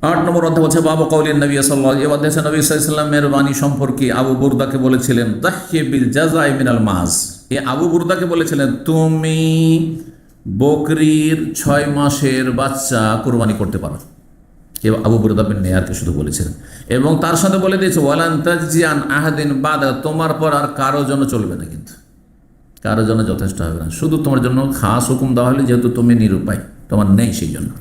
8 নম্বর অধ্যায় বলছে বাবু কওলিন নবী সাল্লাল্লাহু আলাইহি ওয়াসাল্লাম, নবী সাল্লাল্লাহু আলাইহি ওয়াসাল্লামের বাণী সম্পর্কে আবু বুরদাকে বলেছিলেন দাহি বিল জাযাই মিনাল মাজ। এই আবু বুরদাকে বলেছিলেন তুমি বকরির 6 মাসের বাচ্চা কুরবানি করতে পারো। আবু বুরদা বিন নিয়ারকে শুধু বলেছিলেন, এবং তার সাথে বলে দিয়েছে ওয়ালান তাজিয়ান আহাদিন বাদা, তোমার পর আর কারো জন্য চলবে না, কিন্তু কারো জন্য যথেষ্ট হবে না, শুধু তোমার জন্য খাস হুকুম দেওয়া হলে, যেহেতু তুমি নিরুপায়, তোমার নেই সেই জন্য।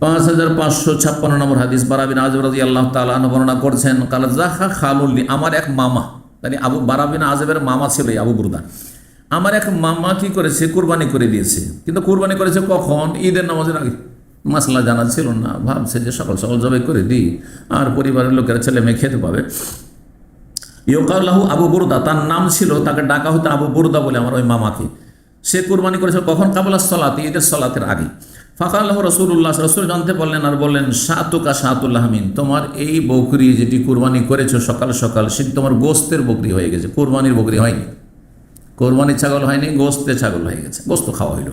5556 নম্বর হাদিস, বারা বিন আযিব রাদিয়াল্লাহু তাআলা আনহু বর্ণনা করছেন কাল যাহা খালুলি, আমার এক মামা, মানে বারা বিন আযিবের মামা ছিল এই আবু বুরদা, আমার এক মামা কি করেছে, কুরবানি করে দিয়েছে। কিন্তু কুরবানি করেছে কখন? ঈদের নামাজের আগে। মাসলা জানা ছিল না, ভাবছে যে সকাল সকাল জবাই করে দিই আর পরিবারের লোকেরা ছেলে মেয়ে খেতে পাবে। ইউকাল্লাহু আবু বুরদা, তার নাম ছিল, তাকে ডাকা হতো আবু বুরদা বলে আমার ওই মামাকে। সে কুরবানি করেছে কখন? কাবলা সলাতে, ঈদের সলাতের আগে। ফাকাল্লাহ রাসূলুল্লাহ, রাসূল জানতে পারলেন আর বললেন শাতুকা শাতুল লাহমিন, তোমার এই বকরি যেটি কুরবানি করেছো সকাল সকাল, সেটি তোমার গোস্তের বকরি হয়ে গেছে, কুরবানির বকরি হয়নি। কোরবানির ছাগল হয়নি, গোস্তের ছাগল হয়ে গেছে, গোস্ত খাওয়া হইল।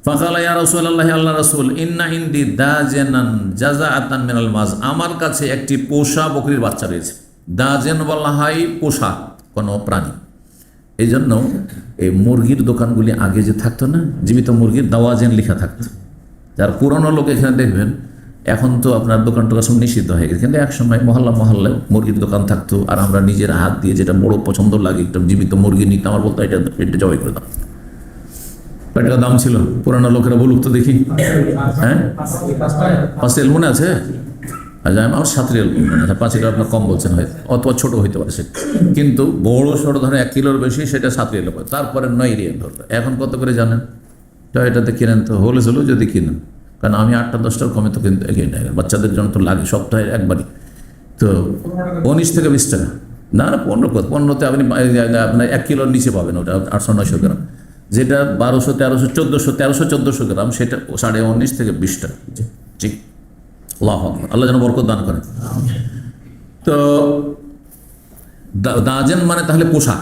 ফাকালা ইয়া রাসূলুল্লাহ, আল্লাহ রাসূল, ইন্না ইনদি দাজানান জাযাআতান মিনাল মাজ, আমার কাছে একটি পোষা বকরির বাচ্চা রয়েছে। দাজেন বলা হয় পোষা কোনো প্রাণী। এই জন্য এই মুরগির দোকানগুলি আগে যে থাকতো না, জীবিত মুরগির দাওয়াজেন লেখা থাকতো। যার পুরনো লোক এখানে দেখবেন, এখন তো আপনার দোকান টোকান সব নিষিদ্ধ হয়ে গেছে, কিন্তু এক সময় মহল্লায় মুরগির দোকান থাকতো, আর আমরা নিজের হাত দিয়ে যেটা বড় পছন্দ লাগে একটা জীবিত মুরগি নিতে, আমার বলতো এটা জবাই করে দাও। কয় টাকা দাম ছিল? পুরানো লোকেরা বলুক তো দেখি। হ্যাঁ, 5 রিয়াল মনে আছে? আচ্ছা, আমার 7 রিয়াল মনে আছে। 5 রিয়াল আপনার কম বলছেন, হয়তো অথবা ছোটো হইতে পারে সে, কিন্তু বড় সড়ো ধরেন 1 কিলোর বেশি, সেটা 7 রিয়াল পড়ে, তারপরে 9 রিয়াল ধরবে। এখন কত করে জানেন? তো এটাতে কিনেন তো হলে যদি কিনেন, কারণ আমি 8-10টার কমে তো কিন্তু বাচ্চাদের জন্য তো লাগে সপ্তাহে একবারই, তো 19 থেকে 20 টাকা। না 15তে আপনি আপনার 1 কিলোর নিচে পাবেন, ওটা 800-900 গ্রাম। যেটা 1200, 1300, 1400 গ্রাম, সেটা 19.5 থেকে 20 টাকা। জি, আল্লাহু আকবার, আল্লাহ যেন বরকত দান করেন। তো দাজেন মানে তাহলে পোষা,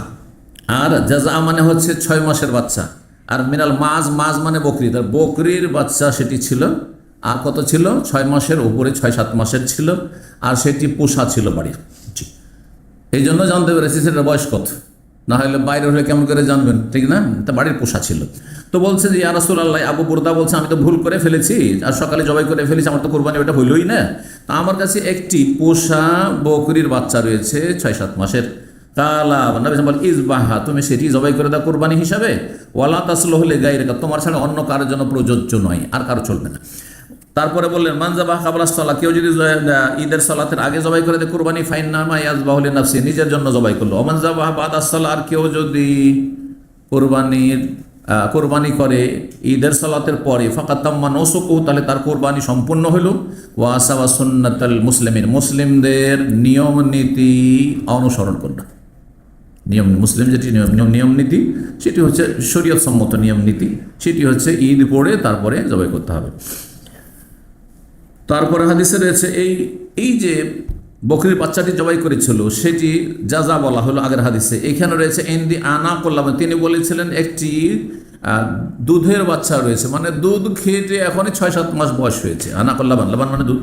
আর জাযা মানে হচ্ছে 6 মাসের বাচ্চা, আর মিনাল মাজ মানে বকরি, তার বকরির বাচ্চা সেটি ছিল। আর কত ছিল? 6 মাসের উপরে, 6-7 মাসের ছিল, আর সেটি পোষা ছিল বাড়ির। জি, এই জন্য জানতে পেরেছি সেটা বয়স কত, না হলে বাইরে হলে কেমন করে জানবেন, ঠিক না? তা বাড়ির পোষা ছিল। তো বলছে যে ইয়া রাসূলুল্লাহ, আবু বুরদা বলছে আমি তো ভুল করে ফেলেছি, আর সকালে জবাই করে ফেলেছি, আমার তো কোরবানি ওটা হইলই না। তা আমার কাছে একটি পোষা বকরির বাচ্চা রয়েছে 6-7 মাসের। কালা নবী বলেন ইজবাহা, তুমি সেটি জবাই করে দাও কোরবানি হিসাবে। ওয়ালা তাসলুহু লিগাইরিকা, তোমার ছাড়া অন্য কারোর জন্য প্রযোজ্য নয়, আর কারো চলবে না। তারপরে বললেন মানজাবাহ কাবলা সালাহ, কেউ যদি ঈদের সালাতের আগে জবাই করে দেয় কুরবানি, ফাইন্নামা ইয়াজবাহু লিনাফসি, নিজের জন্য জবাই করলো। ওমানজাবাহ বাদাস সালাহ, আর কেউ যদি কোরবানি করে ঈদের সালাতের পরে, ফাকাত তাম্মা নুসুকু, তাহলে তার কোরবানি সম্পূর্ণ হলো। ওয়া আসাবা সুন্নাতাল মুসলিমিন, মুসলিমদের নিয়ম নীতি অনুসরণ করবে। মুসলিম যেটি নিয়ম নীতি, সেটি হচ্ছে শরীয়ত সম্মত নিয়ম নীতি, সেটি হচ্ছে ঈদ পড়ে তারপরে জবাই করতে হবে। তারপরে হাদিসে রয়েছে এই যে বকরির বাচ্চাটি জবাই করেছিল সেটি জাযা বলা হলো আগের হাদিসে। এখানে রয়েছে ইনদি আনা করলাম, তিনি বলেছিলেন একটি দুধের বাচ্চা রয়েছে, মানে দুধ খেতে এখনই 6-7 মাস বয়স হয়েছে। আনা করলাম, লাবান মানে দুধ।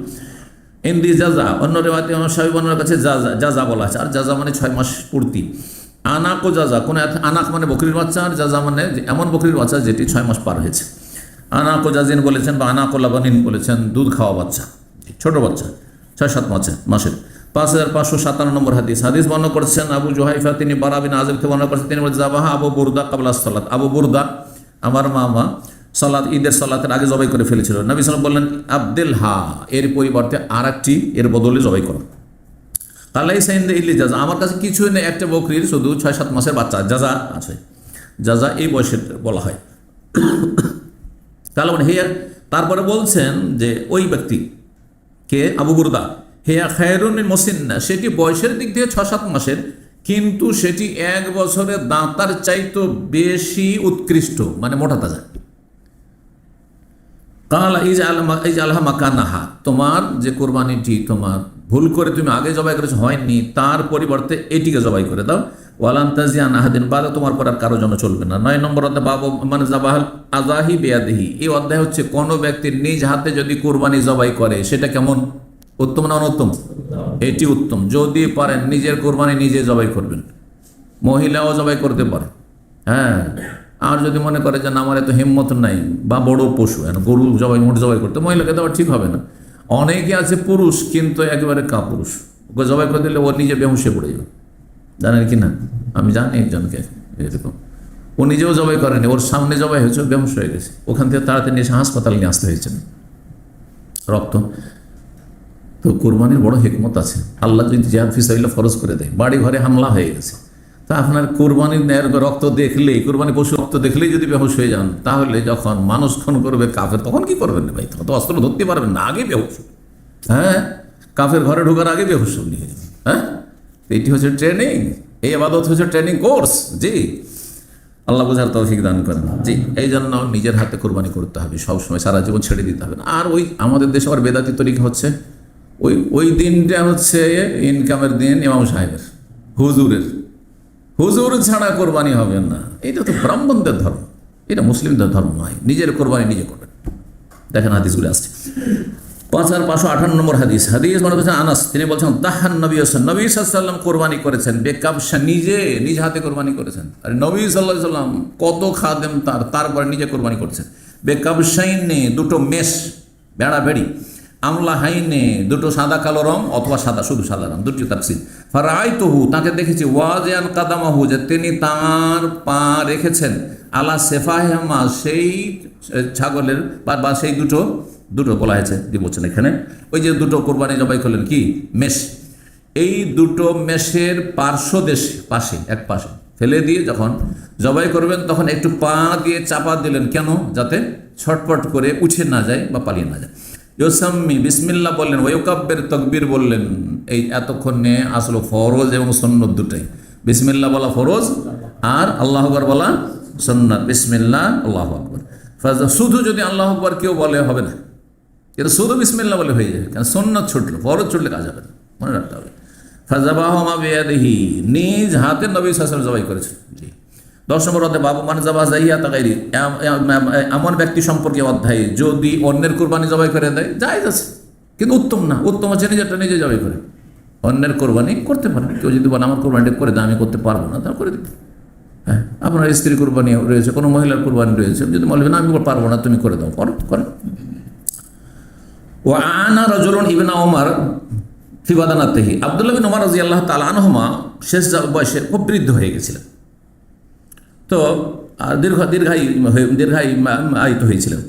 ইনদি জাযা, অন্য রেওয়াতে ইমাম সাহেবের কাছে জাযা বলা আছে, আর জাযা মানে 6 মাস পূর্তি। আনাক ও জাযা, কোন আনাক মানে বকরির বাচ্চা, আর জাযা মানে এমন বকরির বাচ্চা যেটি 6 মাস পার হয়েছে। আনাক ও জাজিন বলেছেন, বা আনাক ও লাবানিন বলেছেন, দুধ খাওয়া বাচ্চা, ছোট বাচ্চা 6-7 মাসের। 5557 নম্বর হাদিস বর্ণনা করেছেন আবু জুহাইফা, তিনি বারা বিন আযিবকে বর্ণনা করেছেন, তিনি বলেছেন যাবাহা আবু বুরদা কাবলা সালাত, আবু বুরদা আমার মামা ঈদের সালাতের আগে জবাই করে ফেলেছিল। নবী সাল্লাল্লাহু আলাইহি ওয়াসাল্লাম বললেন আব্দুল হা, এর পরিবর্তে আরেকটি এর বদলে জবাই করো। কালাইসা ইনদি ইল্লি জাযা, আমার কাছে কিছুই নেই, একটা বকরির শুধু 6-7 মাসের বাচ্চা জাযা আছে। জাযা এই বয়সের বলা হয়। তাহলে তারপরে বলছেন যে ওই ব্যক্তি কে, আবু বুরদা, হেয়া খায়রুন মিন মুসিন্না, সেটি বয়সের দিক দিয়ে 6-7 মাসের, কিন্তু সেটি 1 বছরের দাঁতার চাইতো বেশি উৎকৃষ্ট, মানে মোটা তাজা। কালা ইজ আলহা মাকানাহা, তোমার যে কোরবানিটি তোমার ভুল করে তুমি আগে জবাই করেছো হয়নি, তার পরিবর্তে এটিকে জবাই করে দাও। ওয়ালান তাজিয়ান আহাদিন বাদা, তোমার পর আর কারো জন্য চলবে না। 9 নম্বর অধ্যায় বাবু মানে জাবাহাল আজাহি বেয়াদিহি। এই অধ্যায় হচ্ছে কোনো ব্যক্তির নিজ হাতে যদি কুরবানি জবাই করে সেটা কেমন, উত্তম না অনুত্তম? এটি উত্তম। যদি পারেন নিজের কুরবানি নিজে জবাই করবেন, মহিলাও জবাই করতে পারে। হ্যাঁ, আর যদি মনে করে যে না আমার এত হিম্মত নাই বা বড় পশু গরু জবাই মোট জবাই করতে, মহিলাকে দেওয়া ঠিক হবে না। অনেকে আছে পুরুষ কিন্তু একেবারে কাপুরুষ, ওকে জবাই করে দিলে ও নিজে বেহুশে পড়ে যাবে, জানেন কি না? আমি জানি একজনকে এরকম, ও নিজেও জবাই করেনি, ওর সামনে জবাই হয়েছে, ও বেহুশ হয়ে গেছে, ওখান থেকে তাড়াতাড়ি এসে হাসপাতালে নিয়ে আসতে হয়েছে রক্ত। তো কোরবানির বড় হিকমত আছে। আল্লাহ যদি জিহাদ ফিসাবিল্লাহ ফরজ করে দেয়, বাড়ি ঘরে হামলা হয়ে গেছে, তা আপনার কোরবানির ন্যায়ের রক্ত দেখলেই, কোরবানি পশু রক্ত দেখলেই যদি বেহুশ হয়ে যান, তাহলে যখন মানুষ খুন করবে কাফের, তখন কি করবেন ভাই? তখন তো অস্ত্র ধরতে পারবেন না, আগে বেহুশ। হ্যাঁ, কাফের ঘরে ঢোকার আগে বেহুশ নিয়ে যাবেন। হ্যাঁ, এটি হচ্ছে ট্রেনিং, এই আবাদত হচ্ছে ট্রেনিং কোর্স। জি, আল্লাহ বোঝার তৌফিক দান করেন। জি, এই জন্য নিজের হাতে কোরবানি করতে হবে সবসময়, সারা জীবন ছেড়ে দিতে হবে না। আর ওই আমাদের দেশে আবার বেদাতি তরিকা হচ্ছে, ওই দিনটা হচ্ছে ইনকামের দিন ইমাম সাহেবের, হুজুর ছাড়া কোরবানি হবে না। এটা তো ব্রাহ্মণদের ধর্ম, এটা মুসলিমদের ধর্ম নয়। নিজের কোরবানি নিজে করবেন। দেখেন হাদিসগুলো আসছে। 5558 নম্বর হাদিস মনে করছেন আনাস, তিনি বলছেন দাহান নবী নবী সাল্লাম কোরবানি করেছেন বেকাবসা, নিজ হাতে কোরবানি করেছেন। আর নবী সাল্লাহ সাল্লাম কত খাদেম তারপরে নিজে কোরবানি করছেন। বেকাবসাইনে, দুটো মেষ, বেড়া বেড়ি, আমলা হাইনে, দুটো সাদা কালো রং অথবা সাদা, শুধু সাদা রং, দুটি তাফসীর। ফারাআইতুহু, তাকে দেখেছি, ওয়াজিয়ান কাদামাহু, যে তিনি তাঁর পা রেখেছেন, আলা সেফাহেমা, সেই ছাগলের বা সেই দুটো বলা হয়েছে যে বলছেন এখানে, ওই যে দুটো কোরবানি জবাই করলেন কি মেষ, এই দুটো মেষের পাশে এক পাশে ফেলে দিয়ে যখন জবাই করবেন তখন একটু পা দিয়ে চাপা দিলেন। কেন? যাতে ছটপট করে উঠে না যায় বা পালিয়ে না যায়। ইউসাম্মি, বিসমিল্লাহ বললেন, ওয়ায়ুকাব্বির, তাকবীর বললেন। এই এতক্ষণে আসলে ফরজ এবং সুন্নত দুটাই, বিসমিল্লাহ বলা ফরজ আর আল্লাহু আকবার বলা সুন্নাত। বিসমিল্লাহ আল্লাহু আকবার, শুধু যদি আল্লাহু আকবার কেউ বলে হবে না, এটা শুধু বিসমিল্লাহ বলে হয়ে যায়, কারণ সুন্নাত ছুটলো, ফরজ ছুটলে কাজ হবে না, মনে রাখতে হবে। ফাযাবাহু মা বিয়াদিহি, নিজ হাতে নবী সাল্লাল্লাহু আলাইহি ওয়াসাল্লাম জবাই করেছেন। জি, 10 নম্বর অধ্যায় বাবু মান যাবাহ যাইয়াতা গায়রি, এমন ব্যক্তি সম্পর্কে অধ্যায় যদি অন্যের কুরবানি জবাই করে দেয়, জায়েজ আছে, কিন্তু উত্তম না। উত্তম হচ্ছে নিজেরটা নিজে জবাই করে। অন্যের কোরবানি করতে পারেন, কেউ যদি বলে আমার কোরবানিটা করে দেয়, আমি করতে পারবো না, তা করে দিন। হ্যাঁ, আপনার স্ত্রী কোরবানি রয়েছে, কোনো মহিলার কোরবানি রয়েছে, যদি বলবেন আমি পারবো না, তুমি করে দাও, করো। ও আনা রাজুলুন ইবনে ওমর ফি বাদানাতিহি, আব্দুল্লাহ বিন ওমর রাদিয়াল্লাহু তাআলা আনহুমা শেষ বয়সে খুব বৃদ্ধ হয়ে গেছিলেন, তো দীর্ঘায়িত হয়েছিলেন,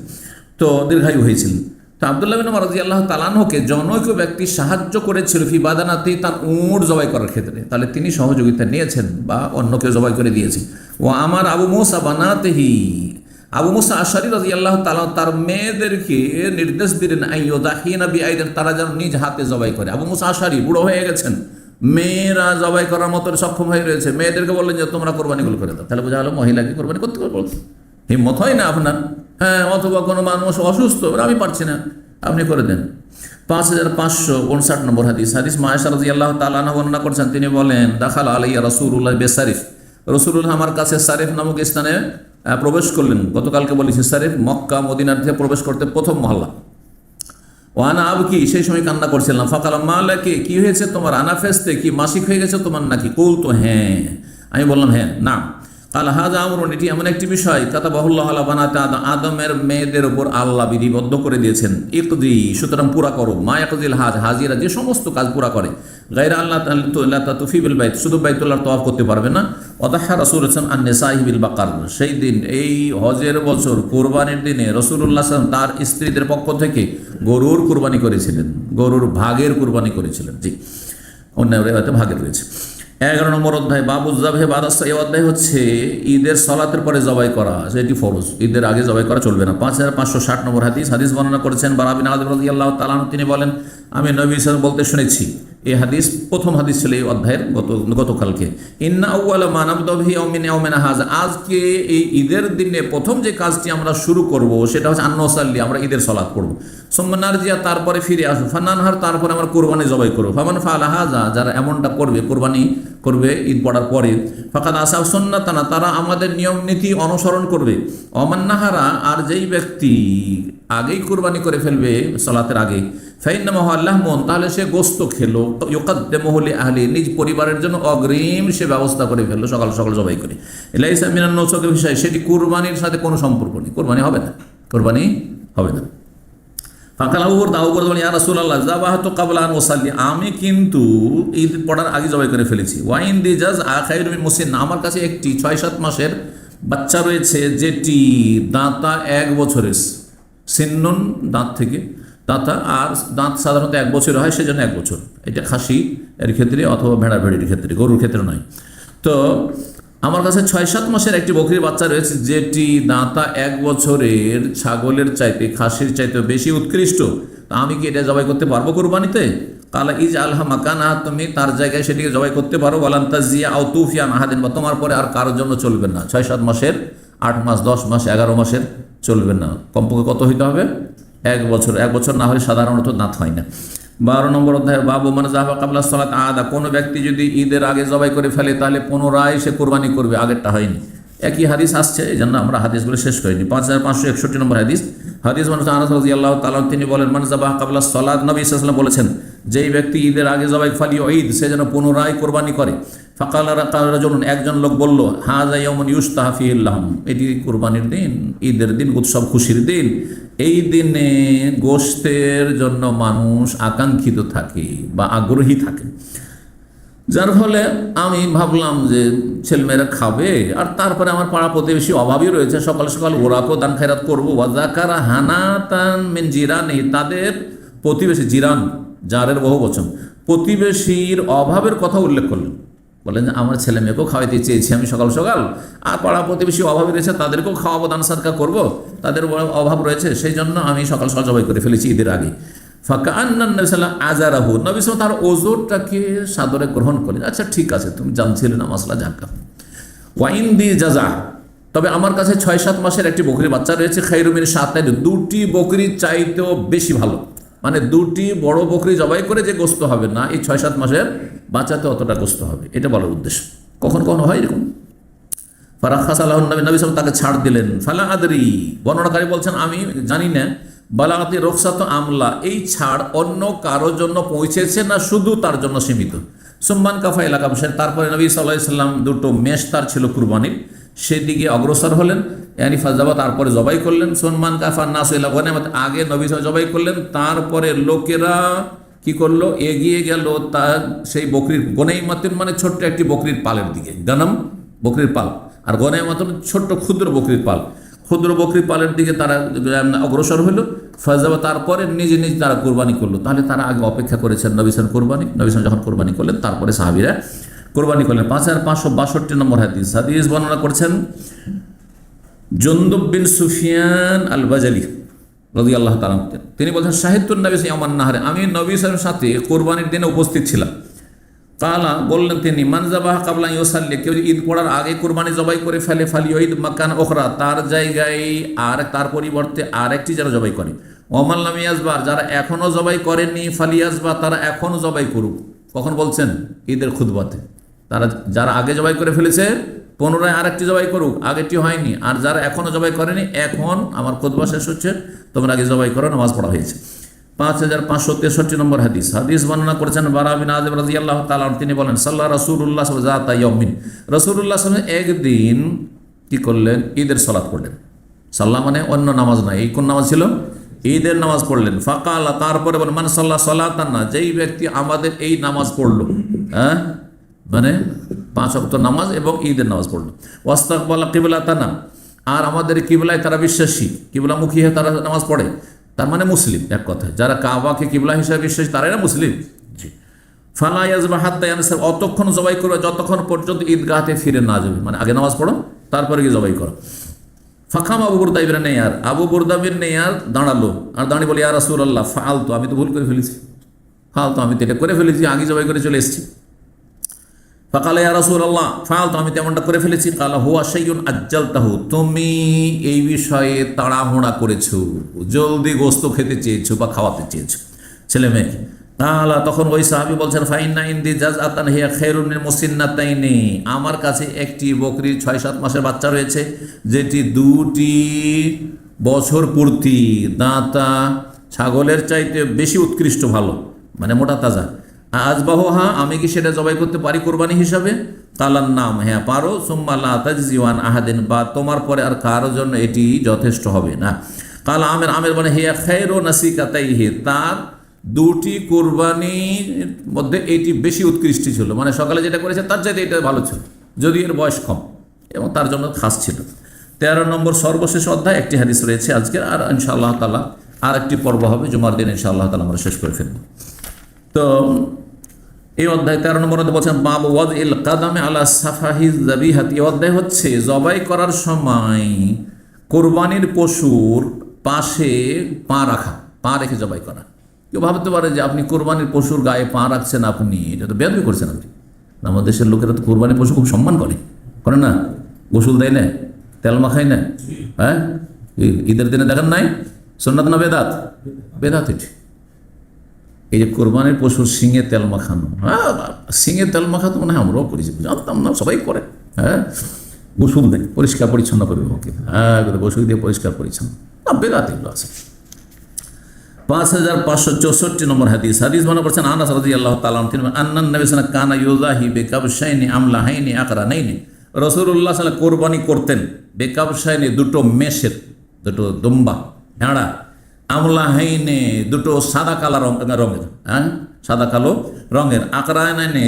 দীর্ঘায়ু হয়েছিলেন। তো আব্দুল্লাহ বিন ওমর রাদিয়াল্লাহু তাআলা আনহুকে জনৈক ব্যক্তি সাহায্য করেছিল ফি বাদানাতি, তার উট জবাই করার ক্ষেত্রে, তাহলে তিনি সহযোগিতা নিয়েছেন বা অন্যকে জবাই করে দিয়েছে। ও আমার আবু মুসা বানাতিহি, আবু মুসা আশআরী রাদিয়াল্লাহু তাআলা তার মেয়েদেরকে নির্দেশ দিলেন আইয়ুদাহিনা বিআইদিন, তারা যেন নিজ হাতে জবাই করে। আবু মুসা আশআরী বুড়ো হয়ে গেছেন, মেয়েরা জবাই করার মতো সক্ষম হয়ে রয়েছে, মেয়েদেরকে বললেন যে তোমরা কোরবানিগুলো করে দাও। তাহলে বোঝা হলো মহিলাকে কোরবানি করতে পারবো, হিম্মত হয় না আপনার। হ্যাঁ, অথবা কোনো মানুষ অসুস্থ, আমি পারছি না, আপনি করে দেন। 5559 নম্বর হাদিস মা আয়েশা রাদিয়াল্লাহু তাআলা আনহা বর্ণনা করছেন, তিনি বলেন দাখাল আলাইয়া রাসূলুল্লাহ বিসারিফ, রাসূলুল্লাহ আমার কাছে সারিফ নামক স্থানে প্রবেশ করলেন। গতকালকে বলেছি সারিফ মক্কা মদিনার থেকে প্রবেশ করতে প্রথম মহল্লা। ও আনা আবকি, সেই সময় কান্না করছিলাম। ফাকালা মা লাকি, কি হয়েছে তোমার? আনা ফেস্তে, কি মাসিক হয়ে গেছে তোমার নাকি? কুলতু, হ্যাঁ। আমি বললাম হ্যাঁ। না। কাল হাযা আমরুন, এটি এমন একটি বিষয় কাতাবাহুল্লাহু আলা বানাতি আদম, আদমের মেয়েদের উপর আল্লাহ বিধিবদ্ধ করে দিয়েছেন। ইকদি, সুতরাং পুরা করো। মা ইয়াকদিল হাজ, হাজিরা যে সমস্ত কাজ পুরা করে। গায়রা আল্লাহ লা তাতুফি বিল বাইত, শুধু বাইতুল্লাহর তওয়াফ করতে পারবে না। ওয়াদাহা রাসূলুল্লাহ সাল্লাল্লাহু আলাইহি ওয়াসাল্লাম আন-নিসাই বিল বাকার, সেই দিন এই হজের বছর কুরবানির দিনে রাসূলুল্লাহ সাল্লাল্লাহু আলাইহি ওয়াসাল্লাম তার স্ত্রীদের পক্ষ থেকে গরুর কুরবানি করেছিলেন, গরুর ভাগের কুরবানি করেছিলেন। জি, অন্য রিওয়ায়াতে ভাগের রয়েছে। 11 নম্বর অধ্যায় বাবু যাবে বাদাস, এই অধ্যায় হচ্ছে ঈদের সালাতের পরে জবাই করা, সেটি ফরজ, ঈদের আগে জবাই করা চলবে না। 5560 নম্বর হাদিস বর্ণনা করেছেন বারা বিন আযিব রাদিয়াল্লাহু তাআলা আনহু, তিনি বলেন আমি নবী সাল্লাল্লাহু আলাইহি ওয়াসাল্লাম বলতে শুনেছি, এই হাদিস প্রথম হাদিস ছিল এই অধ্যায়ের গতকালকে। ইন্না আউয়ালা মা নাবদা বিহি ইয়াউমিন ইয়াউমিনা হাযা, আজকে এই ঈদের দিনে প্রথম যে কাজটি আমরা শুরু করব সেটা হচ্ছে আন্নসাল্লি, আমরা ঈদের সালাত পড়ব। সুম্মা নারজিয়া, তারপরে ফিরে আসবো। ফানানহার, তারপরে আমরা কোরবানি জবাই করবো। ফামান ফাআলা হাযা, যারা এমনটা করবে, কোরবানি করবে ঈদ পড়ার পরে, ফাকাদ আসাব সুন্নাতানা, তারা আমাদের নিয়ম নীতি অনুসরণ করবে। ওমান নাহারা, আর যেই ব্যক্তি আগেই কোরবানি করে ফেলবে সালাতের আগে, ফাইন্নামাহু আল্লাহমুন, তাহলে সে গোস্ত খেলো, ইউকাদ্দিমুহু লিআহলি, নিজ পরিবারের জন্য অগ্রিম সে ব্যবস্থা করে ফেললো, সকাল সকাল জবাই করে। লাইসা মিনান নুসুকের বিষয়, সেটি কুরবানির সাথে কোনো সম্পর্ক নেই, কোরবানি হবে না, কোরবানি হবে না। ফাকাল আবু বুরদা, আবু বুরদা বলেন, ইয়া রাসূলুল্লাহ যাবাহতু ক্বাবলা আন উসাল্লি, আমি কিন্তু ঈদ পড়ার আগে জবাই করে ফেলেছি। ওয়া ইনদি জাজ খায়রুম মিন মুসিন্না, আমার কাছে একটি 6-7 মাসের বাচ্চা রয়েছে যেটি দাঁতা 1 বছরের, সিন্নুন দাঁত থেকে দাঁতা, আর দাঁত সাধারণত 1 বছর হয়, সেজন্য 1 বছর। এটা খাসি এর ক্ষেত্রে অথবা ভেড়া ভেড়ির ক্ষেত্রে, গরুর ক্ষেত্রে নয়। তো আমার কাছে 6-7 মাসের একটি বকরির বাচ্চা রয়েছে যেটি দাঁতা 1 বছরের ছাগলের চাইতে, খাসির চাইতে বেশি উৎকৃষ্ট। তা আমি কি এটা জবাই করতে পারবো কোরবানিতে? কালা ইজ আলহা মাকানা, তুমি তার জায়গায় সেটিকে জবাই করতে পারো। ওয়ালান তাজিয়া আও তুফিয়ান আহাদিন, বা তোমার পরে আর কারোর জন্য চলবে না। 6-7 মাসের, 8 মাস, 10 মাস, 11 মাসের চলবে না। কমপক্ষে কত হইতে হবে? 1 বছর। 1 বছর না হলে সাধারণত দাঁত হয় না। 12 নম্বর অধ্যায়, বাবু মান যাহাবা ক্বাবলা সালাত আদা, কোনো ব্যক্তি যদি ঈদের আগে জবাই করে ফেলে তাহলে পুনরায় সে কোরবানি করবে, আগেরটা হয়নি। একই হাদিস আসছে, এই জন্য আমরা হাদিসগুলো শেষ করিনি। 5561 নম্বর হাদিস, হাদিস মানুষ আনাস রাদিয়াল্লাহু তাআলা, তিনি বলেন, মান যাবাহা ক্বাবলা সালাত, নবী সাল্লাল্লাহু আলাইহি ওয়াসাল্লাম বলেছেন, যেই ব্যক্তি ঈদের আগে জবাই ফালি ঈদ, সে যেন পুনরায় কোরবানি করে। ফাকাল রাজুলুন, একজন লোক বলল, হাযা ইয়াউমুন ইউশতাহা ফীহিল লাহম, এটি কোরবানির দিন, ঈদের দিন, উৎসব খুশির দিন। এই দিনে গোশতের জন্য মানুষ আকাঙ্ক্ষিত থাকে বা আগ্রহী থাকে, যার ফলে আমি ভাবলাম যে ছেলেমেয়েরা খাবে, আর তারপরে আমার পাড়া প্রতিবেশী অভাবী রয়েছে, সকাল সকাল ওরাকেও দান খায়রাত করবো। ওয়াজাকারা হানাতান মিন জিরানি, তাদের প্রতিবেশী, জিরান জারের বহু বচন, প্রতিবেশীর অভাবের কথা উল্লেখ করলেন। বলেন যে আমার ছেলে মেয়েকেও খাওয়াইতে চেয়েছি আমি সকাল সকাল, আর পাড়া প্রতিবেশী অভাবী রয়েছে, তাদেরকেও খাওয়াবো, দান সাদকা করবো, তাদের অভাব রয়েছে, সেই জন্য আমি সকাল সকাল জবাই করে ফেলেছি ঈদের আগে। ফাকান্নান নবী সাল্লাল্লাহু আলাইহি ওয়াসাল্লাম আজারাহু, নবী সাল্লাল্লাহু তার ওযরটাকে সাদরে গ্রহণ করলেন। আচ্ছা ঠিক আছে, তুমি জানছিলে না মাসলা, যাকা। ওয়া ইনদি জাযা, তবে আমার কাছে 6-7 মাসের একটি বকরির বাচ্চা রয়েছে, খায়রুম মিন শাতাইন, 2টি বকরির চাইতেও বেশি ভালো, মানে 2টি বড় বকরি জবাই করে যে গোস্ত হবে না, এই 6-7 মাসের বাচ্চাতে অতটা গোস্ত হবে, এটা বলার উদ্দেশ্য। কখন কখন হয় এরকম। ফারাখাস আলাহু নবী সাল্লাল্লাহু তাকে ছাড় দিলেন। ফালা আদরি, বর্ণনাকারী বলছেন আমি জানি না, বালাগাতি রুখসাত আমলা, এই ছাড় অন্য কারোর জন্য পৌঁছেছে না শুধু তার জন্য সীমিত। সুম্মান কাফা এলাকা বসেন, তারপরে নবী সাল্লাল্লাহু আলাইহি ওয়াসাল্লাম 2টো মেষ তার ছিল কুরবানির, সেদিকে অগ্রসর হলেন। ইয়ানি ফাজাবা, তারপরে জবাই করলেন। সুম্মান কাফা নাস ইলা গনাইমাত, আগে নবী সাল্লাল্লাহু জবাই করলেন, তারপরে লোকেরা কি করলো, এগিয়ে গেল তার সেই বকরির, গনাইমাতুন মানে ছোট্ট একটি বকরির পালের দিকে, গানাম বকরির পাল, আর গনাইমাতুন ছোট্ট ক্ষুদ্র বকরির পাল, ক্ষুদ্র বকরির পালের দিকে তারা অগ্রসর হলো। ফাজাবা, তারপরে নিজে নিজে তারা কোরবানি করলো। তাহলে তারা আগে অপেক্ষা করেছেন নবী সাল্লাল্লাহু কোরবানি, নবী সাল্লাল্লাহু যখন কোরবানি করলেন তারপরে সাহাবীরা কোরবানি করলেন। 5562 নম্বর হাদিস, হাদিস বর্ণনা করছেন জুনদুব বিন সুফিয়ান আল বাজালি রাদিয়াল্লাহু তাআলা, তিনি বলেন, শাহিদতুন নবী ইয়াওমান নাহরে, আমি নবী সাল্লাল্লাহু আলাইহি ওয়াসাল্লামের সাথে কোরবানির দিনে উপস্থিত ছিলাম। কালা, বললেন তিনি, মান যাবাহা ক্বাবলা ইউসাল্লি, কেউ ঈদ পড়ার আগে কোরবানি জবাই করে ফেলে, ফালিউঈদ মাকান উখরা, তার জায়গায় আর তার পরিবর্তে আরেকটি যারা জবাই করে। ওমান লাম ইয়াজবার, যারা এখনো জবাই করেননি, ফালিয়াজবা, তারা এখনো জবাই করুক। কখন বলছেন? ঈদের খুতবাতে। তারা যারা আগে জবাই করে ফেলেছে পুনরায় আরেকটি জবাই করুক, আগেরটি হয়নি। আর যারা এখনো জবাই করেনি, এখন আমার খুতবা শেষ হচ্ছে, তোমরা আগে জবাই করো, নামাজ পড়া হয়েছে। 5563 নম্বর হাদিস, হাদিস বর্ণনা করেছেন বারা বিন আযিব রাদিয়াল্লাহু তাআলা, তিনি বলেন, সাল্লাল্লাহু রাসূলুল্লাহ সাল্লাল্লাহু আলাইহি ওয়াসাল্লাম যাতা ইয়াউমিন, রাসূলুল্লাহ সাল্লাল্লাহু আলাইহি ওয়াসাল্লাম একদিন কি করলেন, ঈদের সালাত পড়লেন। সাল্লাহ মানে অন্য নামাজ নয়, এই কোন নামাজ ছিল? ঈদের নামাজ পড়লেন। ফাকালা, তারপরে বলেন, মান সাল্লাহ সালাতান, না যেই ব্যক্তি আমাদের এই নামাজ পড়লো, হ্যাঁ মানে 5 ওয়াক্ত নামাজ এবং ঈদের নামাজ পড়লো। ওয়াস্তাকবালা কিবলাতানা, আর আমাদের কিবলায় তারা বিশ্বাসী, কিবলামুখী হয়ে তারা নামাজ পড়ে, তার মানে মুসলিম। এক কথায় যারা কাবাকে কিবলা হিসেবে বিশ্বাসী তারাই না মুসলিম। জি। ফালা ইয়াজবা হাত্তা ইয়ানসার, অতক্ষণ জবাই করবে যতক্ষণ পর্যন্ত ঈদগাহতে ফিরে না যাবে, মানে আগে নামাজ পড়ো তারপরে গিয়ে জবাই করো। ফাখাম আবু বুরদা ইবনে নেয়ার, আবু বুরদা বিন নেয়ার দাঁড়ালো, আর দাঁড়িয়ে বলে, ইয়া রাসূলুল্লাহ ফাআলতু, আমি তো ভুল করে ফেলেছি, ফালতু আমি তো এটা করে ফেলেছি, আগে জবাই করে চলে এসেছি। ফাকালা ইয়া রাসূলুল্লাহ, ফালতু আমি তেমনটা করে ফেলেছি। কালা হুয়া শাইউন আজ্জালতাহু, তুমি এই বিষয়ে তাড়াহুড়া করেছো, জলদি গোস্ত খেতে চেয়েছো বা খাওয়াতে চেয়েছো ছেলে মেয়েকে। কালা, তখন ওই সাহাবী বলছেন, ফাইন্না ইনদি জাযআতান হিয়া খায়রুন মিন মুসিন্নাতাইনি, আমার কাছে একটি বকরির 6-7 মাসের বাচ্চা রয়েছে, যেটি 2টি বছর পূর্তি দাঁতা ছাগলের চাইতে বেশি উৎকৃষ্ট, ভালো, মানে মোটা তাজা। আজবাহুহা, আমি কি সেটা জবাই করতে পারি কোরবানি হিসাবে? কালার নাম, হ্যাঁ পারো। সুম্মা লা তাজজিওয়ান আহাদিন, বা তোমার পরে আর কারোর জন্য এটি যথেষ্ট হবে না। কালা আমের, আমের মানে হিয়া খায়রু নাসিকাতাইহি, তার 2টি কোরবানির মধ্যে এটি বেশি উৎকৃষ্ট ছিল, মানে সকালে যেটা করেছে তার চাইতে এটা ভালো ছিল, যদি এর বয়স কম এবং তার জন্য খাস ছিল। 13 নম্বর সর্বশেষ অধ্যায়, একটি হাদিস রয়েছে আজকের, আর ইনশাআল্লাহ তাআলা আর একটি পর্ব হবে জুমার দিন, ইনশাআল্লাহ তাআলা আমরা শেষ করে ফেলব। তো এই অধ্যায় 13 নম্বর অধ্যায় বলছেন বাবু ওয়াজইল কাদামে আলা সাফাহি যাবিহাতি, এই অধ্যায় হচ্ছে জবাই করার সময় কোরবানির পশুর পাশে পা রাখা, পা রেখে জবাই করা। কেউ ভাবতে পারে যে আপনি কোরবানির পশুর গায়ে পা রাখছেন, আপনি এটা তো বেয়াদবি করছেন। আপনি, আমাদের দেশের লোকেরা তো কোরবানির পশু খুব সম্মান করে না, গোসল দেয় না, তেল মাখায় না, হ্যাঁ ঈদের দিনে দেখেন নাই, সুন্নাত না বেদাত? বেদাত এটি। এই যে কোরবানির পশুর শিঙে তেল মাখানো, হ্যাঁ শিঙে তেল মাখানো মনে হয় আমরাও করেছি, জানতাম না, সবাই করে। হ্যাঁ গোসল দেয়, পরিষ্কার পরিচ্ছন্ন করবে ওকে, হ্যাঁ গোসল দিয়ে পরিষ্কার পরিচ্ছন্ন, না বেদাত এগুলো আছে। 5564 নম্বর হাদিস, হাদিস মনে করছেন আনাস রাদিয়াল্লাহু তাআলা আনহু, আন্নান নবী সাল্লাল্লাহু আলাইহি ওয়াসাল্লাম কানা ইউযাহি বিকাবশাইনি আমলাহাইনি আকরানাইনি, রাসূলুল্লাহ সাল্লাল্লাহু আলাইহি ওয়াসাল্লাম কোরবানি করতেন বেকাবশাইনি, 2টো মেষের, 2টো দুম্বা ভেড়া, আমলাহাইনে 2টো সাদা কালো রঙের, হ্যাঁ সাদা কালো রঙের, আকরানাইনে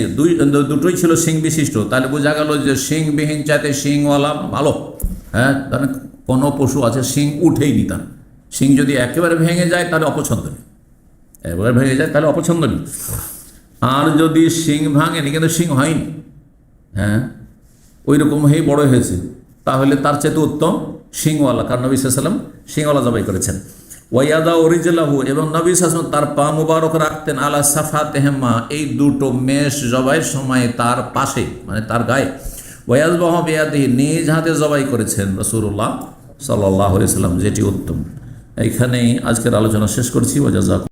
2টোই ছিল শিং বিশিষ্ট। তাহলে বোঝা গেল যে শিংবিহীন চাইতে শিংওয়ালা ভালো। হ্যাঁ, তাহলে কোনো পশু আছে শিং উঠেই নিতাম, শিং যদি একেবারে ভেঙে যায় তাহলে অপছন্দনীয়, একেবারে ভেঙে যায় তাহলে অপছন্দনীয়। আর যদি শিং ভাঙেনি কিন্তু শিং হয়নি, হ্যাঁ ওই রকম হয়ে বড় হয়েছে, তাহলে তার চেয়ে উত্তম শিংওয়ালা, কারণ নবী সাল্লাল্লাহু আলাইহি ওয়াসাল্লাম শিংওয়ালা জবাই করেছেন। ওয়াইয়াদা ওরিজলাহু, এবং নবী সাল্লাল্লাহু আলাইহি ওয়াসাল্লাম তার পা মুবারক রাখতেন আলা সাফাতেহিমা, এই 2টো মেষ জবাইয়ের সময় তার পাশে, মানে তার গায়ে। ওয়াজবাহু বিয়াদিহি, নিজ হাতে জবাই করেছেন রাসূলুল্লাহ সাল্লাল্লাহু আলাইহি ওয়াসাল্লাম, যেটি উত্তম। এইখানেই আজকের আলোচনা শেষ করছি। ওয়া জাযাকুম।